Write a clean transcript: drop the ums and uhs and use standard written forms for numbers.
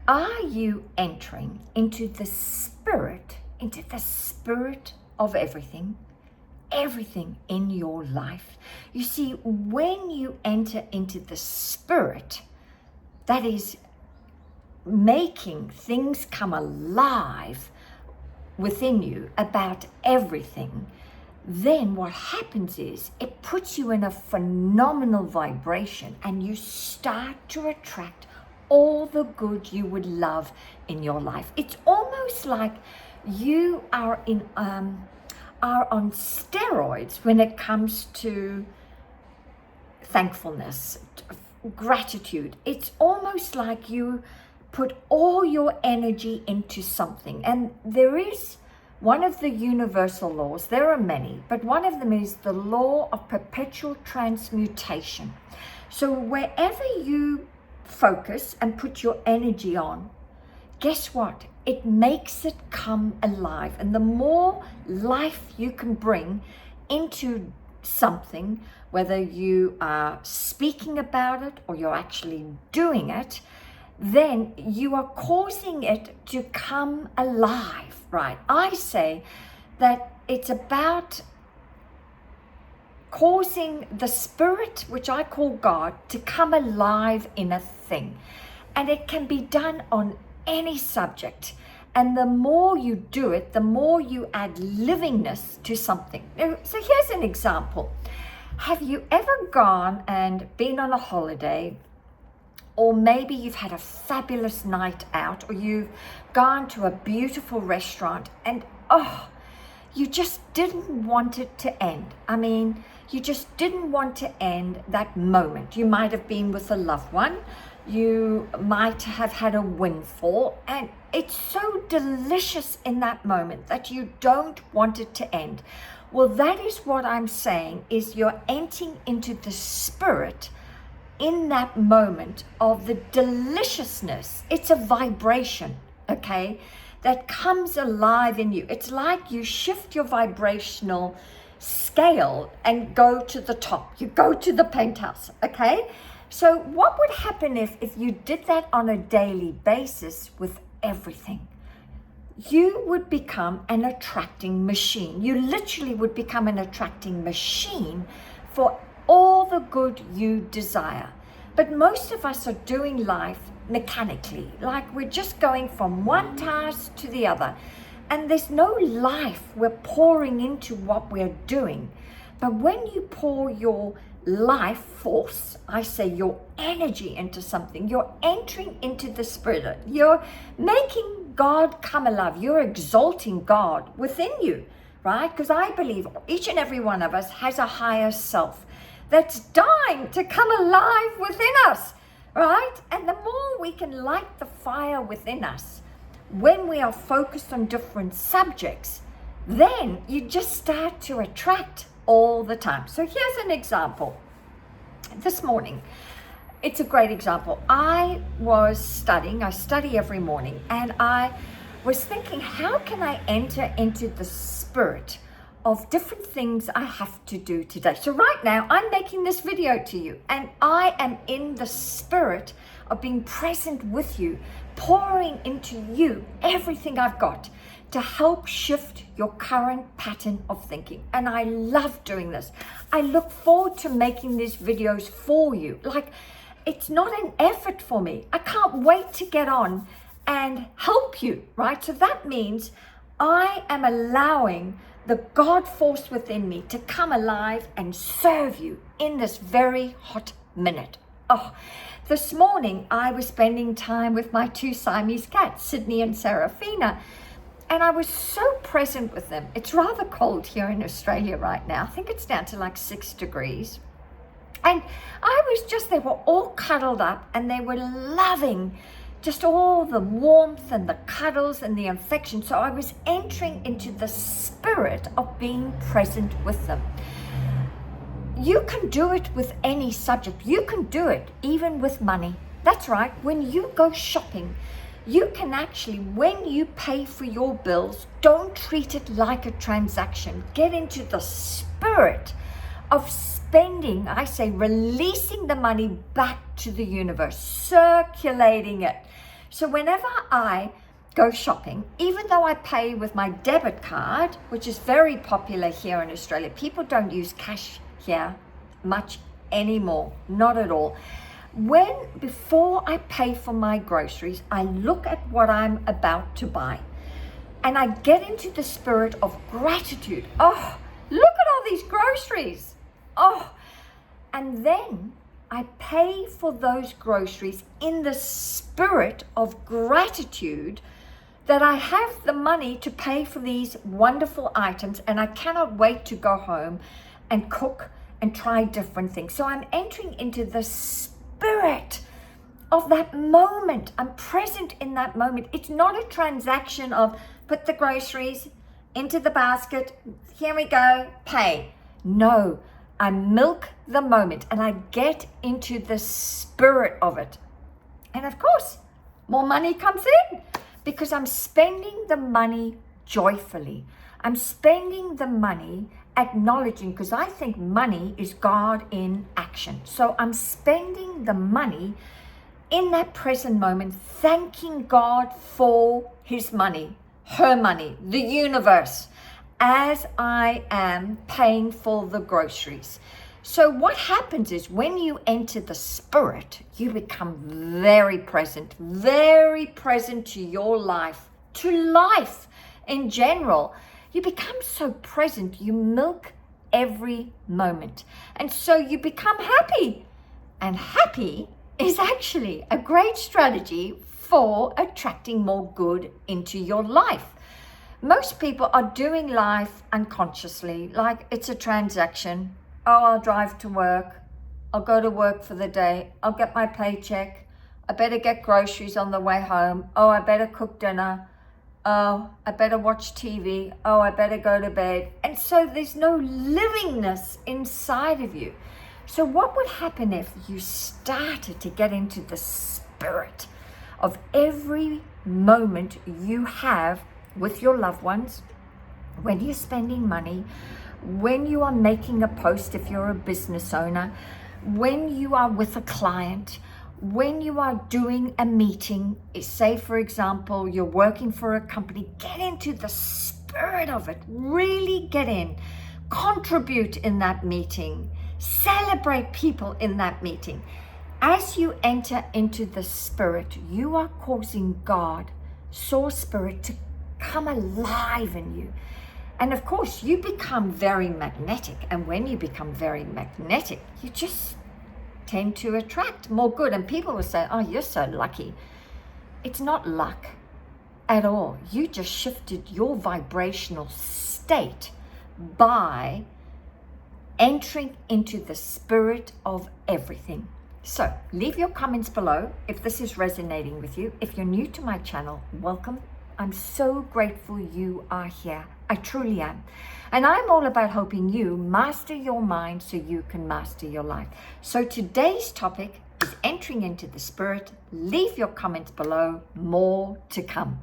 Are you entering into the spirit of everything in your life? You see, when you enter into the spirit, that is making things come alive within you about everything, then what happens is it puts you in a phenomenal vibration and you start to attract all the good you would love in your life. It's almost like you are on steroids when it comes to thankfulness, gratitude. It's almost like you put all your energy into something. And there is one of the universal laws, there are many, but one of them is the law of perpetual transmutation. So wherever you focus and put your energy on, guess what? It makes it come alive. And the more life you can bring into something, whether you are speaking about it or you're actually doing it, then you are causing it to come alive, right? I say that it's about causing the spirit, which I call God, to come alive in a thing. And it can be done on any subject. And the more you do it, the more you add livingness to something. So here's an example. Have you ever gone and been on a holiday, or maybe you've had a fabulous night out, or you've gone to a beautiful restaurant and you just didn't want it to end. I mean, you just didn't want to end that moment. You might have been with a loved one. You might have had a windfall, and it's so delicious in that moment that you don't want it to end. Well, that is what I'm saying, is you're entering into the spirit in that moment of the deliciousness. It's a vibration, okay, that comes alive in you. It's like you shift your vibrational scale and go to the top. You go to the penthouse, okay? So what would happen if you did that on a daily basis with everything? You would become an attracting machine. You literally would become an attracting machine for all the good you desire. But most of us are doing life mechanically, like we're just going from one task to the other. And there's no life we're pouring into what we're doing. But when you pour your life force, I say your energy into something, you're entering into the spirit. You're making God come alive. You're exalting God within you, right? Because I believe each and every one of us has a higher self that's dying to come alive within us, right? And the more we can light the fire within us, when we are focused on different subjects, then you just start to attract all the time. So here's an example. This morning, it's a great example. I study every morning, and I was thinking, how can I enter into the spirit of different things I have to do today? So right now, I'm making this video to you, and I am in the spirit of being present with you, pouring into you everything I've got to help shift your current pattern of thinking. And I love doing this. I look forward to making these videos for you. Like, it's not an effort for me. I can't wait to get on and help you, right? So that means I am allowing the God force within me to come alive and serve you in this very hot minute. This morning I was spending time with my two Siamese cats, Sydney and Serafina, and I was so present with them. It's rather cold here in Australia right now. I think it's down to like 6 degrees. And they were all cuddled up, and they were loving just all the warmth and the cuddles and the affection. So I was entering into the spirit of being present with them. You can do it with any subject. You can do it even with money. That's right. When you go shopping, you can actually, when you pay for your bills, don't treat it like a transaction. Get into the spirit of spending, releasing the money back to the universe, circulating it. So whenever I go shopping, even though I pay with my debit card, which is very popular here in Australia, people don't use cash here much anymore, not at all. Before I pay for my groceries, I look at what I'm about to buy and I get into the spirit of gratitude. Oh, look at all these groceries. Oh, and then I pay for those groceries in the spirit of gratitude that I have the money to pay for these wonderful items, and I cannot wait to go home and cook and try different things. So I'm entering into the spirit of that moment. I'm present in that moment. It's not a transaction of put the groceries into the basket, here we go, pay. No, I milk the moment and I get into the spirit of it. And of course, more money comes in because I'm spending the money joyfully. I'm spending the money acknowledging, because I think money is God in action. So I'm spending the money in that present moment, thanking God for his money, her money, the universe, as I am paying for the groceries. So what happens is when you enter the spirit, you become very present to your life, to life in general. You become so present, you milk every moment. And so you become happy. And happy is actually a great strategy for attracting more good into your life. Most people are doing life unconsciously, like it's a transaction. Oh, I'll drive to work. I'll go to work for the day. I'll get my paycheck. I better get groceries on the way home. Oh, I better cook dinner. Oh, I better watch TV. Oh, I better go to bed. And so there's no livingness inside of you. So what would happen if you started to get into the spirit of every moment you have with your loved ones, when you're spending money, when you are making a post if you're a business owner, when you are with a client, when you are doing a meeting, say for example, you're working for a company, get into the spirit of it, really get in, contribute in that meeting, celebrate people in that meeting. As you enter into the spirit, you are causing God, source spirit, to come alive in you. And of course, you become very magnetic. And when you become very magnetic, you just tend to attract more good. And people will say, oh, you're so lucky. It's not luck at all. You just shifted your vibrational state by entering into the spirit of everything. So leave your comments below if this is resonating with you. If you're new to my channel, welcome. I'm so grateful you are here. I truly am. And I'm all about helping you master your mind so you can master your life. So today's topic is entering into the spirit. Leave your comments below. More to come.